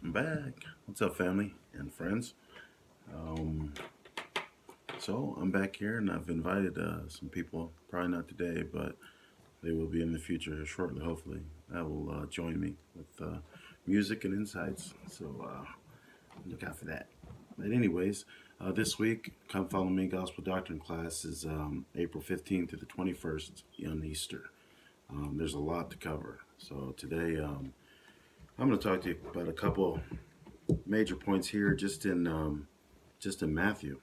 I'm back. What's up, family and friends? Um, so I'm back here, and I've invited some people. Probably not today, but they will be in the future shortly. Hopefully, that will join me with music and insights. So look out for that. But anyways, this week, come follow me. Gospel Doctrine class is April 15th to the 21st on Easter. There's a lot to cover. So today, I'm going to talk to you about a couple major points here, just in Matthew.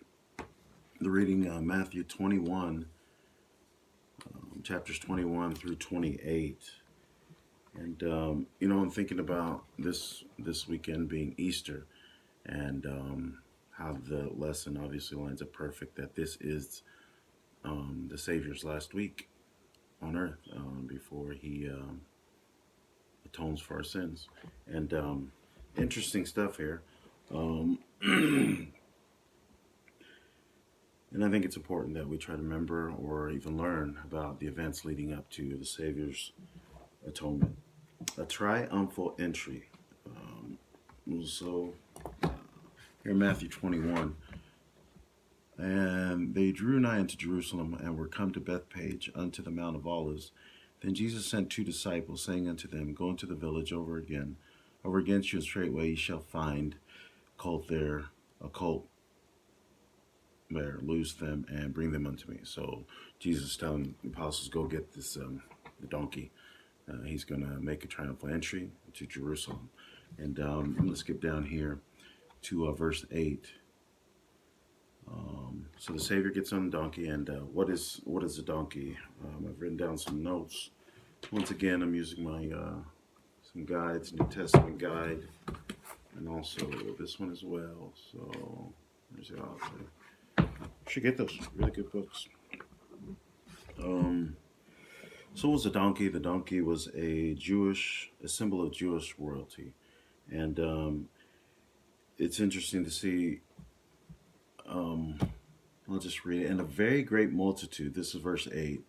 The reading Matthew 21, chapters 21 through 28, and I'm thinking about this weekend being Easter, and how the lesson obviously lines up perfect. That this is the Savior's last week on earth before he atones for our sins, and interesting stuff here. Um, And I think it's important that we try to remember or even learn about the events leading up to the Savior's atonement. A triumphal entry. Um, so, here in Matthew 21, and they drew nigh unto Jerusalem and were come to Bethpage unto the Mount of Olives. Then Jesus sent two disciples, saying unto them, Go into the village over against you, and straightway ye shall find a colt there, loose them and bring them unto me. So Jesus telling the apostles, go get this the donkey. He's going to make a triumphal entry to Jerusalem. And I'm going to skip down here to verse 8. So the Savior gets on the donkey, and what is a donkey? I've written down some notes. Once again, I'm using my some guides, New Testament guide, and also this one as well. So there's the author. Should get those really good books. So was the donkey. The donkey was a symbol of Jewish royalty, and it's interesting to see. I'll just read it. And a very great multitude. This is verse 8.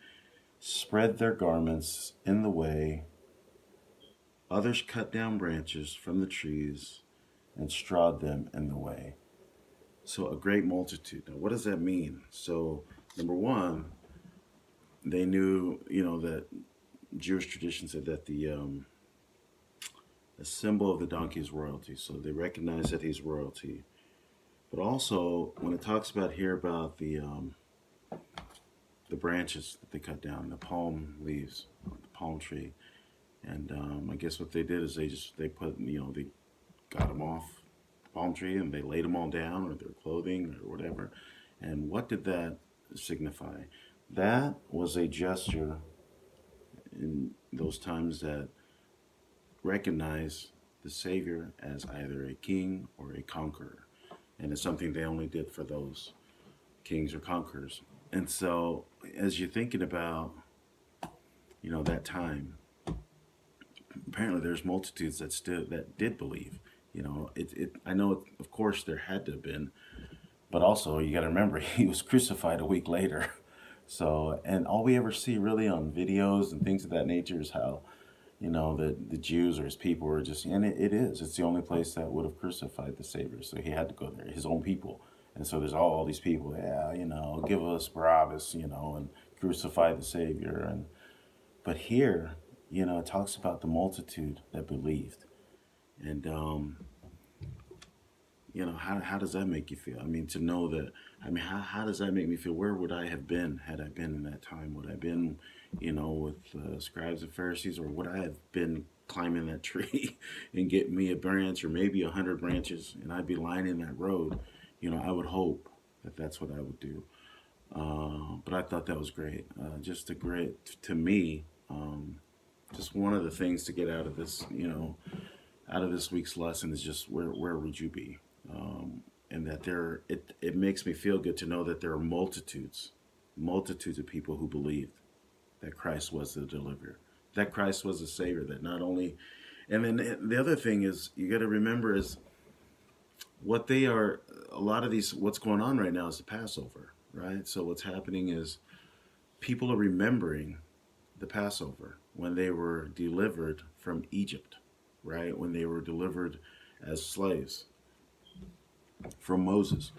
Spread their garments in the way. Others cut down branches from the trees and strawed them in the way. So a great multitude. Now, what does that mean? So, number one, they knew, that Jewish tradition said that the symbol of the donkey is royalty. So they recognize that he's royalty. But also, when it talks about here about the branches that they cut down, the palm leaves, the palm tree, and I guess what they did is they put, they got them off palm tree and they laid them all down, or their clothing or whatever. And what did that signify? That was a gesture in those times that recognized the Savior as either a king or a conqueror. And it's something they only did for those kings or conquerors. And so as you're thinking about, that time, apparently there's multitudes that did believe. I know, of course, there had to have been, but also you got to remember he was crucified a week later. So, and all we ever see really on videos and things of that nature is how, the Jews or his people were just, and it's the only place that would have crucified the Savior. So he had to go there, his own people. And so there's all these people, give us Barabbas, and crucify the Savior. But here, it talks about the multitude that believed. And, how does that make you feel? I mean, to know that, how does that make me feel? Where would I have been had I been in that time? Would I have been, with scribes and Pharisees, or would I have been climbing that tree and get me a branch or maybe 100 branches, and I'd be lying in that road? I would hope that that's what I would do. But I thought that was great. Just to me, just one of the things to get out of this, out of this week's lesson is just where would you be? And that it makes me feel good to know that there are multitudes of people who believed that Christ was the deliverer, that Christ was the Savior, that not only, and then the other thing is, you got to remember is what they are, a lot of these, what's going on right now is the Passover, right? So what's happening is people are remembering the Passover when they were delivered from Egypt, right? When they were delivered as slaves from Moses.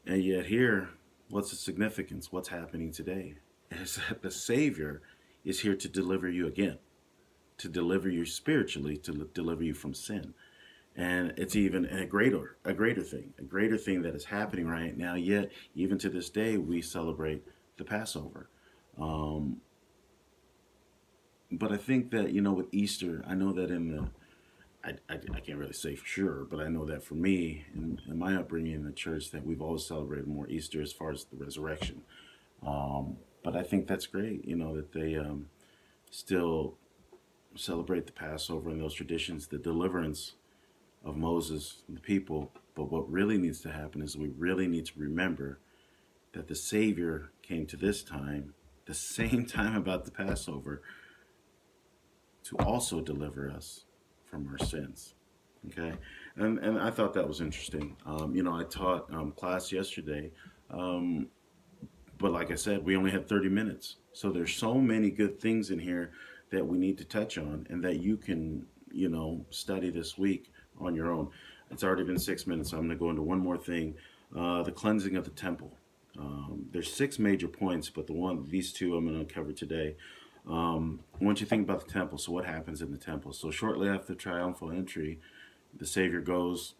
And yet here, what's the significance? What's happening today is that the Savior is here to deliver you again, to deliver you spiritually, to deliver you from sin. And it's even a greater thing that is happening right now. Yet, even to this day, we celebrate the Passover. Um, but I think that, with Easter, I know that I can't really say for sure, but I know that for me, in my upbringing in the church, that we've always celebrated more Easter as far as the resurrection. But I think that's great, that they still celebrate the Passover and those traditions, the deliverance of Moses and the people. But what really needs to happen is we really need to remember that the Savior came to this time, the same time about the Passover, to also deliver us from our sins. Okay, and I thought that was interesting. I taught class yesterday, um, but like I said, we only had 30 minutes, so there's so many good things in here that we need to touch on, and that you can study this week on your own. It's already been 6 minutes, so I'm going to go into one more thing: the cleansing of the temple. There's six major points, but these two I'm going to cover today. I want you to think about the temple. So what happens in the temple? So shortly after triumphal entry, the Savior goes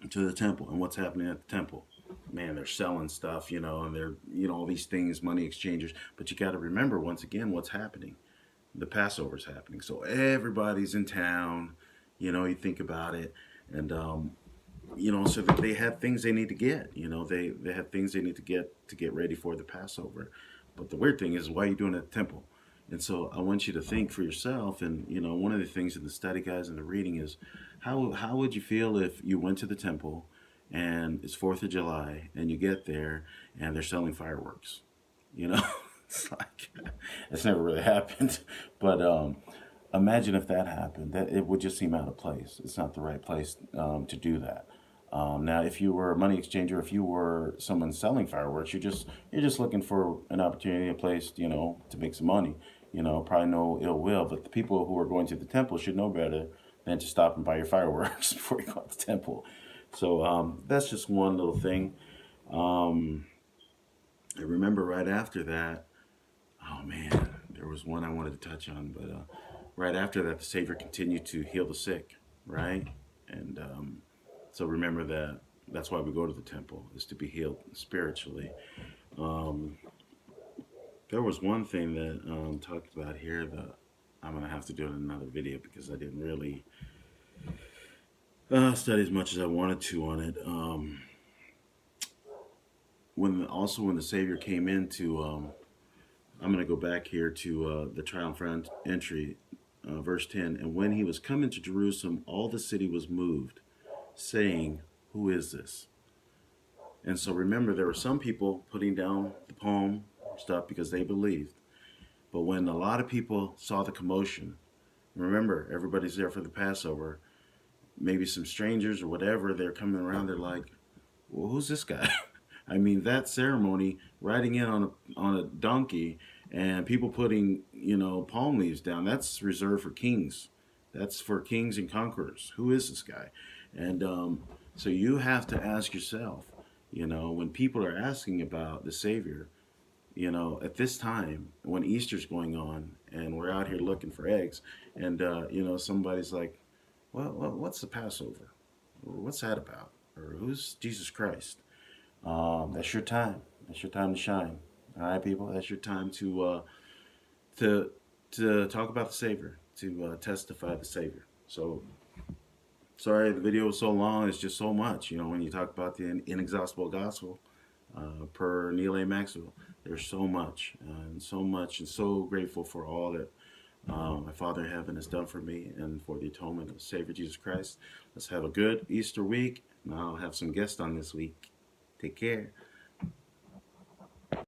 to the temple. And what's happening at the temple? Man, they're selling stuff, and they're, all these things, money exchangers. But you got to remember, once again, what's happening. The Passover's happening. So everybody's in town, you think about it. And, so that they have things they need to get. They have things they need to get ready for the Passover. But the weird thing is, why are you doing it at the temple? And so I want you to think for yourself. And, one of the things in the study guides and the reading is, how would you feel if you went to the temple and it's 4th of July and you get there and they're selling fireworks? It's like, it's never really happened. But imagine if that happened. That it would just seem out of place. It's not the right place to do that. Now, if you were a money exchanger, if you were someone selling fireworks, you're just looking for an opportunity, a place, to make some money. Probably no ill will, but the people who are going to the temple should know better than to stop and buy your fireworks before you go to the temple. So that's just one little thing. I remember right after that. Oh man, there was one I wanted to touch on, but right after that, the Savior continued to heal the sick, right? And so remember that that's why we go to the temple, is to be healed spiritually. Um, there was one thing that talked about here that I'm going to have to do in another video because I didn't really study as much as I wanted to on it. When the Savior came into, I'm going to go back here to the triumphant entry, verse 10. And when he was coming to Jerusalem, all the city was moved, saying, "Who is this?" And so remember, there were some people putting down the palm stuff because they believed. But when a lot of people saw the commotion, remember, everybody's there for the Passover, maybe some strangers or whatever, they're coming around, they're like, well, who's this guy? I mean, that ceremony, riding in on a donkey and people putting, palm leaves down, that's reserved for kings. That's for kings and conquerors. Who is this guy? And so you have to ask yourself, when people are asking about the Savior, at this time when Easter's going on and we're out here looking for eggs, and somebody's like, well, what's the Passover? Or what's that about? Or who's Jesus Christ? That's your time. That's your time to shine. All right, people. That's your time to talk about the Savior, to testify the Savior. So sorry the video was so long. It's just so much. When you talk about the inexhaustible gospel, per Neil A. Maxwell, there's so much, and so grateful for all that my Father in heaven has done for me and for the atonement of the Savior Jesus Christ. Let's have a good Easter week, and I'll have some guests on this week. Take care.